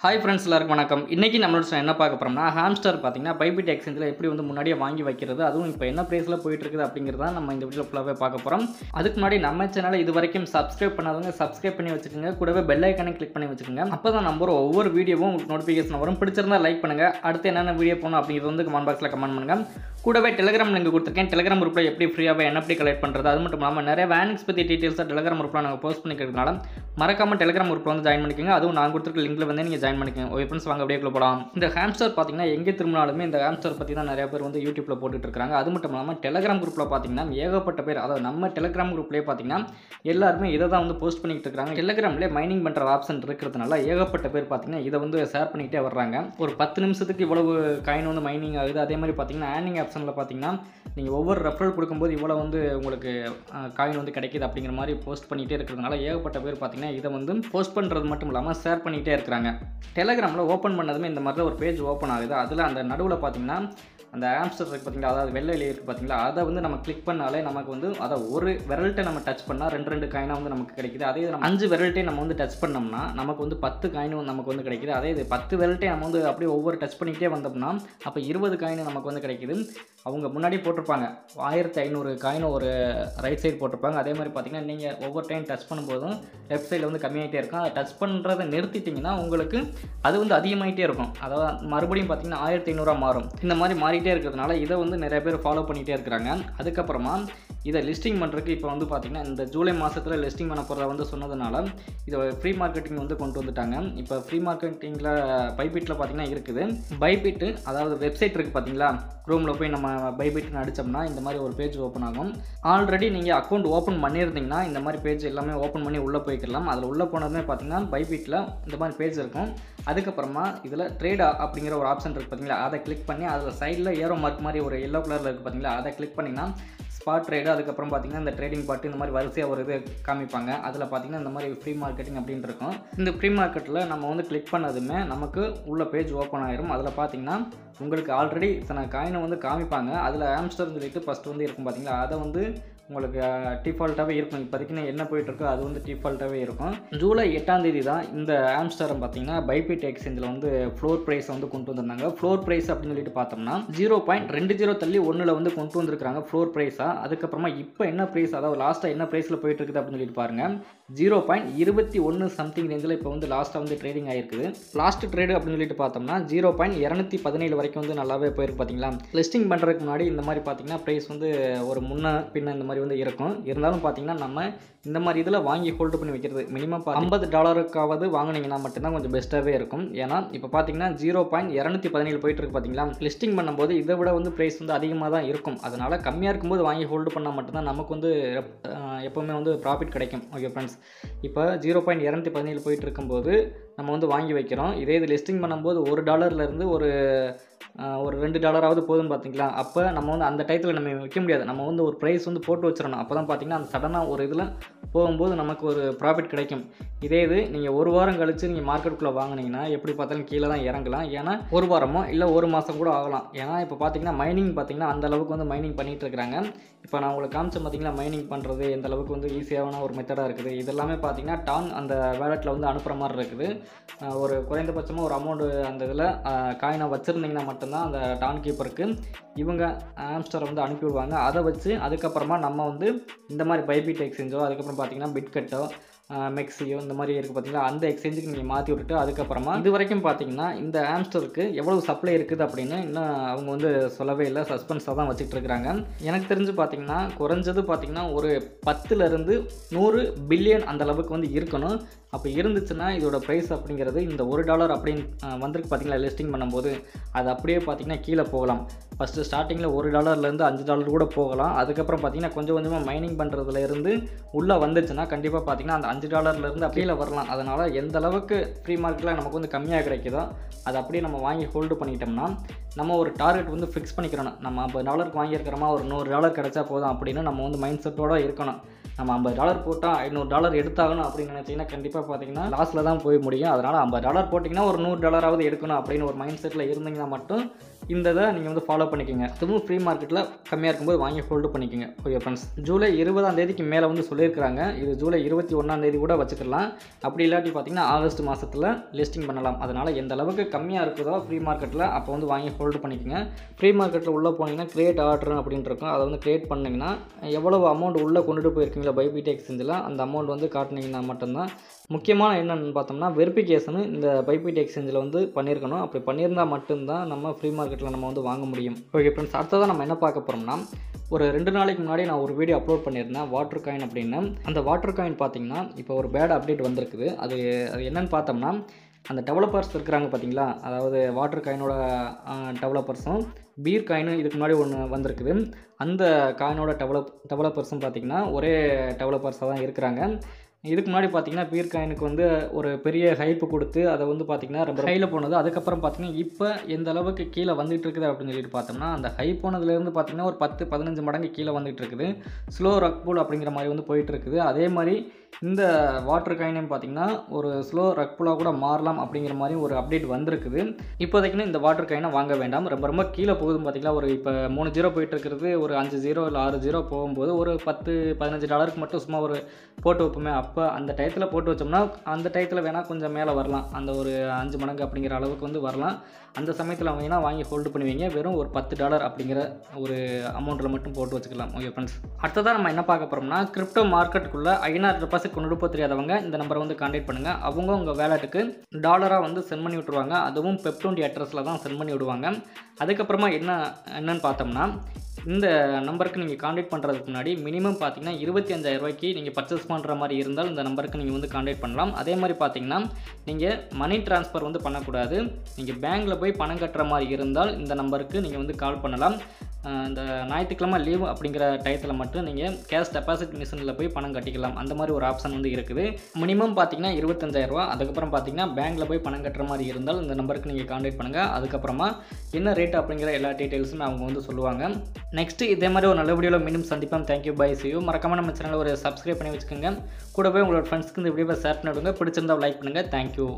Hi friends, எல்லாருக்கும் வணக்கம். இன்றைக்கி நம்மளோட என்ன பார்க்க போகிறோம்னா, ஹாம்ஸ்டர் பார்த்தீங்கன்னா பைபிட் எக்ஸ்சேஞ்சில் எப்படி வந்து முன்னாடியே வாங்கி வைக்கிறது, அதுவும் இப்போ என்ன ப்ரைஸில் போயிட்டுருக்குது அப்படிங்கிறத நம்ம இந்த வீடியோ ஃபுல்லாகவே பார்க்க போகிறோம். அதுக்கு முன்னாடி நம்ம சேனலை இது வரைக்கும் சப்ஸ்கிரைப் பண்ணாதவங்க சப்ஸ்கிரைப் பண்ணி வச்சுக்கோங்க. கூடவே பெல் ஐக்கானை கிளிக் பண்ணி வச்சுக்கோங்க. அப்போ தான் நம்ம ஒவ்வொரு வீடியோவும் உங்களுக்கு நோட்டிஃபிகேஷன் வரும். பிடிச்சிருந்தா லைக் பண்ணுங்கள். அடுத்து என்னென்ன வீடியோ போகணும் அப்படிங்கிறது வந்து கமெண்ட் பாக்ஸில் கமெண்ட் பண்ணுங்கள். கூடவே டெலிகிராம் லிங்க் கொடுத்துருக்கேன். டெலிகிராம் குரூப்பில் எப்படி ஃப்ரீயாகவே NFT கலெக்ட் பண்ணுறது, அது மட்டும் இல்லாமல் நிறைய வேனிக்ஸ் பற்றி டீட்டெயில்ஸாக டெலிகிராம் குரூப்பில் நாங்கள் போஸ்ட் பண்ணிக்கிறதுனால மறக்காமல் டெலிகிராம் குரூப்பில் வந்து ஜாயின் பண்ணிக்கோங்க. அதுவும் நான் கொடுத்துருக்க லிங்கில் வந்து நீங்கள் ஜாயின் பண்ணிக்கோங்க. ஓகே ஃப்ரெண்ட்ஸ், வாங்க அப்படியே போகலாம். இந்த ஹாம்ஸ்டர் பார்த்தீங்கன்னா எங்கே திரும்பினாலுமே இந்த ஹாம்ஸ்டர் பற்றி தான் நிறைய பேர் வந்து யூடியூப்பில் போட்டுட்டு இருக்காங்க. அது மட்டும் இல்லாமல் டெலிகிராம் குரூப்பில் பார்த்தீங்கன்னா ஏகப்பட்ட பேர், அதாவது நம்ம டெலிகிராம் குரூப்லேயே பார்த்தீங்கன்னா எல்லாருமே இதை தான் வந்து போஸ்ட் பண்ணிட்டு இருக்காங்க. டெலிகிராம்லேயே மைனிங் பண்ணுற ஆப்ஷன் இருக்கிறதுனால ஏகப்பட்ட பேர் பார்த்தீங்கன்னா இதை வந்து ஷேர் பண்ணிக்கிட்டே வர்றாங்க. ஒரு 10 நிமிஷத்துக்கு இவ்வளவு காயின் வந்து மைனிங் ஆகுது. அதே மாதிரி பார்த்தீங்கன்னா ஏர்னிங் ஆப்ஷனில் பார்த்தீங்கன்னா நீங்கள் ஒவ்வொரு ரெஃபரல் கொடுக்கும்போது இவ்வளோ வந்து உங்களுக்கு காயின் வந்து கிடைக்கிது அப்படிங்கிற மாதிரி போஸ்ட் பண்ணிகிட்டே இருக்கிறதுனால ஏகப்பட்ட பேர் பார்த்தீங்கன்னா இதை வந்து போஸ்ட் பண்ணுறது மட்டும் இல்லாமல் ஷேர் பண்ணிகிட்டே இருக்கிறாங்க. டெலிகிராமில் ஓப்பன் பண்ணதுமே இந்த மாதிரி தான் ஒரு பேஜ் ஓப்பன் ஆகுது. அதில் அந்த நடுவில் பார்த்தீங்கன்னா அந்த ஹாம்ஸ்டர் இருக்குது பார்த்தீங்களா, அதாவது வெள்ளை இருக்குது பார்த்தீங்களா, அதை வந்து நம்ம கிளிக் பண்ணாலே நமக்கு வந்து அதை ஒரு விரல்ட்டை நம்ம டச் பண்ணால் 2 காயினாக வந்து நமக்கு கிடைக்குது. அதே நம்ம 5 விரல்ட்டே நம்ம வந்து டச் பண்ணோம்னா நமக்கு வந்து 10 காயினும் நமக்கு வந்து கிடைக்குது. அதே இது 10 விரல்ட்டே நம்ம வந்து அப்படியே ஒவ்வொரு டச் பண்ணிக்கிட்டே வந்தோம்னா அப்போ 20 காயின் நமக்கு வந்து கிடைக்குது. அவங்க முன்னாடி போட்டிருப்பாங்க 1500 காயின் ஒரு ரைட் சைடு போட்டிருப்பாங்க. அதே மாதிரி பார்த்தீங்கன்னா நீங்கள் ஒவ்வொரு டைம் டச் பண்ணும்போதும் லெஃப்ட் சைடில் வந்து கம்மியாகிட்டே இருக்கும். அதை டச் பண்ணுறதை நிறுத்திட்டிங்கன்னா உங்களுக்கு அது வந்து அதிகமாகிட்டே இருக்கும். அதாவது மறுபடியும் பார்த்தீங்கன்னா 1500 மாறும். இந்த மாதிரி மாறிட்டே இருக்கிறதுனால இதை வந்து நிறைய பேர் ஃபாலோ பண்ணிகிட்டே இருக்கிறாங்க. அதுக்கப்புறமா இதை லிஸ்டிங் பண்ணுறதுக்கு இப்போ வந்து பார்த்திங்கன்னா இந்த ஜூலை மாதத்தில் லிஸ்டிங் பண்ண போகிறத வந்து சொன்னதுனால இதை ஃப்ரீ மார்க்கெட்டிங் வந்து கொண்டு வந்துட்டாங்க. இப்போ ஃப்ரீ மார்க்கெட்டிங்கில் பைபிட்டில் பார்த்திங்கன்னா இருக்குது. பைபிட்டு அதாவது வெப்சைட் இருக்குது பார்த்தீங்களா, க்ரோமில் போய் நம்ம பைபிட்னு அடித்தோம்னா இந்த மாதிரி ஒரு பேஜ் ஓப்பன் ஆகும். ஆல்ரெடி நீங்கள் அக்கௌண்ட் ஓப்பன் பண்ணியிருந்தீங்கன்னா இந்த மாதிரி பேஜ் எல்லாமே ஓப்பன் பண்ணி உள்ளே போய்க்கலாம். அதில் உள்ளே போனதுமே பார்த்திங்கன்னா பைபிட்டில் இந்த மாதிரி பேஜ் இருக்கும். அதுக்கப்புறமா இதில் ட்ரேட் அப்படிங்கிற ஒரு ஆப்ஷன் இருக்குது பார்த்தீங்களா, அதை கிளிக் பண்ணி அதில் சைடில் ஏரோ மார்க் மாதிரி ஒரு எல்லோ கலரில் இருக்குது பார்த்தீங்களா, அதை கிளிக் பண்ணிங்கன்னா ஸ்பாட் ட்ரேடு, அதுக்கப்புறம் பார்த்தீங்கன்னா இந்த ட்ரேடிங் பாட்டு இந்த மாதிரி வரிசையாக ஒரு இது காமிப்பாங்க. அதில் பார்த்தீங்கன்னா இந்த மாதிரி ஃப்ரீ மார்க்கெட்டிங் அப்படின்னு இருக்கும். இந்த ஃப்ரீ மார்க்கெட்டில் நம்ம வந்து கிளிக் பண்ணதுமே நமக்கு உள்ள பேஜ் ஓப்பன் ஆயிரும். அதில் பார்த்தீங்கன்னா உங்களுக்கு ஆல்ரெடி இத்தனை காயினை வந்து காமிப்பாங்க. அதில் ஹாம்ஸ்டர்னு சொல்லிட்டு ஃபஸ்ட்டு வந்து இருக்கும் பார்த்தீங்களா, அதை வந்து உங்களுக்கு டிஃபால்ட்டாகவே இருக்கும். இப்போதைக்கு என்ன போயிட்டுருக்கோ அது வந்து டிஃபால்ட்டாகவே இருக்கும். ஜூலை 8ஆம் தேதி தான் இந்த ஹாம்ஸ்டரை பார்த்தீங்கன்னா பைபிட் எக்ஸ்சேஞ்சில் வந்து ஃப்ளோர் ப்ரைஸ் வந்து கொண்டு வந்திருந்தாங்க. ஃப்ளோர் ப்ரைஸ் அப்படின்னு சொல்லிட்டு பார்த்தோம்னா 0.20 தள்ளி 1 வந்து கொண்டு வந்திருக்காங்க ஃப்ளோர் ப்ரைஸாக. அதுக்கப்புறமா இப்போ என்ன ப்ரைஸ், அதாவது லாஸ்ட்டாக என்ன ப்ரைஸில் போயிட்டு இருக்குது அப்படின்னு சொல்லிட்டு பாருங்கள். 0.21 சம்திங் ரேஞ்சில் இப்போ வந்து லாஸ்ட்டாக வந்து ட்ரேடிங் ஆகிருக்குது. லாஸ்ட் ட்ரேடு அப்படின்னு சொல்லிட்டு பார்த்தோம்னா 0.217 வரைக்கும் வந்து நல்லாவே போயிருக்கு பார்த்தீங்களா. லிஸ்டிங் பண்ணுறதுக்கு முன்னாடி இந்த மாதிரி பார்த்தீங்கன்னா ப்ரைஸ் வந்து ஒரு முன்ன பின்ன இந்த மாதிரி வந்து இருக்கும். இருந்தாலும் பார்த்தீங்கன்னா நம்ம இந்த மாதிரி இதில் வாங்கி ஹோல்டு பண்ணி வைக்கிறது மினிமம் $50 வாங்கினீங்கன்னா மட்டும்தான் கொஞ்சம் பெஸ்ட்டாகவே இருக்கும். ஏன்னா இப்போ பார்த்தீங்கன்னா 0.217 போயிட்டு இருக்கு பார்த்தீங்களா. லிஸ்டிங் பண்ணும்போது இதை விட வந்து ப்ரைஸ் வந்து அதிகமாக தான் இருக்கும். அதனால் கம்மியாக இருக்கும்போது வாங்கி ஹோல்டு பண்ணால் மட்டும்தான் நமக்கு வந்து எப்போவுமே வந்து ப்ராஃபிட் கிடைக்கும். ஓகே ஃப்ரெண்ட்ஸ், இப்போ 0.217 போயிட்டு இருக்கும்போது நம்ம வந்து வாங்கி வைக்கிறோம். இதே இது லிஸ்டிங் பண்ணும்போது $1 ஒரு $2 போதும் பார்த்தீங்களா. அப்போ நம்ம வந்து அந்த டயத்தில் நம்ம வைக்க முடியாது. நம்ம வந்து ஒரு ப்ரைஸ் வந்து போட்டு வச்சிடணும். அப்போ தான் பார்த்தீங்கன்னா அந்த சடனாக ஒரு இதில் போகும்போது நமக்கு ஒரு ப்ராஃபிட் கிடைக்கும். இதே இது நீங்கள் ஒரு வாரம் கழித்து நீங்கள் மார்க்கெட்டுக்குள்ளே வாங்கினீங்கன்னா எப்படி பார்த்தாலும் கீழே தான் இறங்கலாம். ஏன்னா ஒரு வாரமோ இல்லை ஒரு மாதம் கூட ஆகலாம். ஏன்னா இப்போ பார்த்தீங்கன்னா மைனிங் பார்த்தீங்கன்னா அந்த அளவுக்கு வந்து மைனிங் பண்ணிகிட்டு இருக்கிறாங்க. இப்போ நான் உங்களுக்கு காமிச்சேன் பார்த்தீங்கன்னா மைனிங் பண்ணுறது எந்த அளவுக்கு வந்து ஈஸியான ஒரு மெத்தடாக இருக்குது. இதெல்லாமே பார்த்தீங்கன்னா டான் அந்த வேலெட்டில் வந்து அனுப்புகிற மாதிரி இருக்குது. ஒரு குறைந்தபட்சமாக ஒரு அமௌண்ட்டு அந்த இதில் காயினை வச்சுருந்தீங்கன்னா மட்டும்தான் அந்த டான் கீப்பருக்கு இவங்க ஹாம்ஸ்டரை வந்து அனுப்பிவிடுவாங்க. அதை வச்சு அதுக்கப்புறமா நம்ம வந்து இந்த மாதிரி பைபிட் எக்ஸ்சேஞ்சோ அதுக்கப்புறம் பார்த்தீங்கன்னா பிட்கட்டோ மெக்ஸியோ இந்த மாதிரி இருக்குது பார்த்தீங்களா, அந்த எக்ஸ்சேஞ்சுக்கு நீங்கள் மாற்றி விட்டுட்டு அதுக்கப்புறமா இது வரைக்கும் பார்த்தீங்கன்னா இந்த ஹாம்ஸ்டருக்கு எவ்வளவு சப்ளை இருக்குது அப்படின்னு இன்னும் அவங்க வந்து சொல்லவே இல்லை. சஸ்பென்ஸாக தான் வச்சுட்டு இருக்கிறாங்க. எனக்கு தெரிஞ்சு பார்த்தீங்கன்னா குறைஞ்சது பார்த்தீங்கன்னா ஒரு 10 to 100 பில்லியன் அந்த அளவுக்கு வந்து இருக்கணும். அப்போ இருந்துச்சுன்னா இதோட ப்ரைஸ் அப்படிங்கிறது இந்த $1 அப்படின்னு வந்திருக்கு பார்த்தீங்களா லிஸ்டிங் பண்ணும்போது, அது அப்படியே பார்த்தீங்கன்னா கீழே போகலாம். ஃபஸ்ட்டு ஸ்டார்டிங்கில் $1 $5 கூட போகலாம். அதுக்கப்புறம் பார்த்தீங்கன்னா கொஞ்சம் கொஞ்சமாக மைனிங் பண்ணுறதுலேருந்து உள்ளே வந்துச்சுன்னா கண்டிப்பாக பார்த்தீங்கன்னா அந்த $5 கீழே வரலாம். அதனால் எந்த அளவுக்கு ஃப்ரீ மார்க்கெட்டில் நமக்கு வந்து கம்மியாக கிடைக்குதோ அதை அப்படியே நம்ம வாங்கி ஹோல்டு பண்ணிட்டோம்னா நம்ம ஒரு டார்கெட் வந்து ஃபிக்ஸ் பண்ணிக்கிறோம். நம்ம $50 வாங்கியிருக்கிறோமா ஒரு $100 கிடைச்சா போதும் அப்படின்னு நம்ம வந்து மைண்ட் செட்டோடு இருக்கணும். நம்ம $50 போட்டால் $500 எடுத்தாகணும் அப்படின்னு நினச்சிங்கன்னா கண்டிப்பாக பார்த்தீங்கன்னா லாஸில் தான் போய் முடியும். அதனால் $50 போட்டிங்கன்னா ஒரு $100 எடுக்கணும் அப்படின்னு ஒரு மைண்ட் செட்டில் இருந்தீங்கன்னா மட்டும் இந்த இதை நீங்கள் வந்து ஃபாலோ பண்ணிக்கோங்க. அதுவும் ஃப்ரீ மார்க்கெட்டில் கம்மியாக இருக்கும்போது வாங்கி ஹோல்டு பண்ணிக்கோங்க. ஓகே ஃப்ரெண்ட்ஸ், ஜூலை 20ஆம் தேதிக்கு மேலே வந்து சொல்லியிருக்கிறாங்க. இது ஜூலை 21ஆம் தேதி கூட வச்சுக்கலாம். அப்படி இல்லாட்டி பார்த்தீங்கன்னா ஆகஸ்ட் மாதத்தில் லிஸ்டிங் பண்ணலாம். அதனால் எந்த அளவுக்கு கம்மியாக இருக்குதோ ஃப்ரீ மார்க்கெட்டில் அப்போ வந்து வாங்கி ஹோல்டு பண்ணிக்கோங்க. ஃப்ரீ மார்க்கெட்டில் உள்ளே போனீங்கன்னா கிரியேட் ஆர்டர் அப்படின்னு இருக்கும். அதை வந்து கிரியேட் பண்ணிங்கன்னா எவ்வளவு அமௌண்ட் உள்ளே கொண்டுட்டு போயிருக்கீங்களா பைபிடி எக்ஸ்சேஞ்சில் அந்த அமௌண்ட் வந்து காட்டினீங்கன்னா மட்டும்தான். முக்கியமான என்னென்னு பார்த்தோம்னா வெரிஃபிகேஷனு இந்த பைபிடி எக்ஸ்சேஞ்சில் வந்து பண்ணியிருக்கணும். அப்படி பண்ணியிருந்தால் மட்டும்தான் நம்ம ஃப்ரீ மார்க்கெட்டில் நம்ம வந்து வாங்க முடியும். ஓகே ஃப்ரெண்ட்ஸ், அடுத்ததான் நம்ம என்ன பார்க்க போகிறோம்னா, ஒரு 2 நாளைக்கு முன்னாடி நான் ஒரு வீடியோ அப்லோட் பண்ணியிருந்தேன் வாட்டர் காயின் அப்படின்னு. அந்த வாட்டர் காயின் பார்த்தீங்கன்னா இப்போ ஒரு பேட் அப்டேட் வந்திருக்குது. அது என்னென்னு பார்த்தோம்னா, அந்த டெவலப்பர்ஸ் இருக்கிறாங்க பார்த்தீங்களா, அதாவது வாட்டர் காயினோட டெவலப்பர்ஸும் பீர் காயினும் இதுக்கு முன்னாடி ஒன்று வந்திருக்குது. அந்த காயினோட டெவலப்பர்ஸும் பார்த்திங்கன்னா ஒரே டெவலப்பர்ஸாக தான் இருக்கிறாங்க. இதுக்கு முன்னாடி பார்த்தீங்கன்னா பீர் காயினுக்கு வந்து ஒரு பெரிய ஹைப்பு கொடுத்து அதை வந்து பார்த்திங்கன்னா ரொம்ப ஹையில் போனது. அதுக்கப்புறம் பார்த்திங்கன்னா இப்போ எந்த அளவுக்கு கீழே வந்துட்டு இருக்குது அப்படின்னு சொல்லிட்டு பார்த்தோம்னா, அந்த ஹை போனதுலேருந்து பார்த்திங்கன்னா ஒரு 10-15 மடங்கு கீழே வந்துட்டு இருக்குது. ஸ்லோ ரக் புல் அப்படிங்கிற மாதிரி வந்து போயிட்டு இருக்குது. அதே மாதிரி இந்த வாட்டர் காயினும் பார்த்திங்கன்னா ஒரு ஸ்லோ ரக் புல்லாக கூட மாறலாம் அப்படிங்கிற மாதிரி ஒரு அப்டேட் வந்திருக்குது. இப்போதைக்குன்னு இந்த வாட்டர் காயினை வாங்க வேண்டாம். ரொம்ப கீழே போகுதுன்னு பார்த்திங்கன்னா ஒரு இப்போ 3 ஜீரோ போயிட்டு இருக்கிறது ஒரு 5 ஜீரோ இல்லை 6 ஜீரோ போகும்போது ஒரு $10-15 மட்டும் சும்மா ஒரு போட்டு வைப்போமே, அப்போ அந்த டயத்தில் போட்டு வச்சோம்னா அந்த டயத்தில் வேணால் கொஞ்சம் மேலே வரலாம். அந்த ஒரு 5 மடங்கு அப்படிங்கிற அளவுக்கு வந்து வரலாம். அந்த சமயத்தில் வாங்கினா வாங்கி ஹோல்டு பண்ணுவீங்க. வெறும் ஒரு $10 அப்படிங்கிற ஒரு அமௌண்ட்டில் மட்டும் போட்டு வச்சுக்கலாம். ஓகே ஃப்ரெண்ட்ஸ், அடுத்ததாக நம்ம என்ன பார்க்க போகிறோம்னா, கிரிப்டோ மார்க்கெட்டுக்குள்ளே INR டெபாசிட் கொண்டு போக தெரியாதவங்க இந்த நம்பரை வந்து கான்டாக்ட் பண்ணுங்கள். அவங்க உங்கள் வேலெட்டுக்கு டாலராக வந்து சென்ட் பண்ணி விட்டுருவாங்க. அதுவும் பெப்20 அட்ரஸில் தான் சென்ட் பண்ணி விடுவாங்க. அதுக்கப்புறமா என்னன்னு பார்த்தோம்னா, இந்த நம்பருக்கு நீங்கள் கான்டாக்ட் பண்ணுறதுக்கு முன்னாடி மினிமம் பார்த்தீங்கன்னா 25,000 ரூபாய்க்கு நீங்கள் பர்ச்சேஸ் பண்ணுற மாதிரி இருந்தால் இந்த நம்பருக்கு நீங்கள் வந்து கான்டாக்ட் பண்ணலாம். அதே மாதிரி பார்த்தீங்கன்னா நீங்கள் மணி ட்ரான்ஸ்ஃபர் வந்து பண்ணக்கூடாது. நீங்கள் பேங்க்கில் போய் பணம் கட்டுற மாதிரி இருந்தால் இந்த நம்பருக்கு நீங்கள் வந்து கால் பண்ணலாம். இந்த ஞாயிற்றுக்கிழமை லீவ் அப்படிங்கிற டயத்தில் மட்டும் நீங்கள் கேஷ் டெபாசிட் மிஷினில் போய் பணம் கட்டிக்கலாம். அந்த மாதிரி ஒரு ஆப்ஷன் வந்து இருக்குது. மினிமம் பார்த்தீங்கன்னா 25,000 ரூபா. அதுக்கப்புறம் பார்த்தீங்கன்னா பேங்க்கில் போய் பணம் கட்டுற மாதிரி இருந்தால் இந்த நம்பருக்கு நீங்கள் கான்டாக்ட் பண்ணுங்கள். அதுக்கப்புறமா என்ன ரேட் அப்படிங்கிற எல்லா டீட்டெயில்ஸுமே அவங்க வந்து சொல்லுவாங்க. நெக்ஸ்ட்டு இதே மாதிரி ஒரு நல்ல வீடியோவில் மீண்டும் சந்திப்போம். Thank you, bye, see you. மறக்காம நம்ம சேனலை ஒரு சப்ஸ்கிரைப் பண்ணி வச்சுக்கோங்க. கூடவே உங்களோட ஃப்ரெண்ட்ஸ்க்கு இந்த வீடியோவை ஷேர் பண்ணிவிடுங்க. பிடிச்சிருந்தா லைக் பண்ணுங்கள். தேங்க்யூ.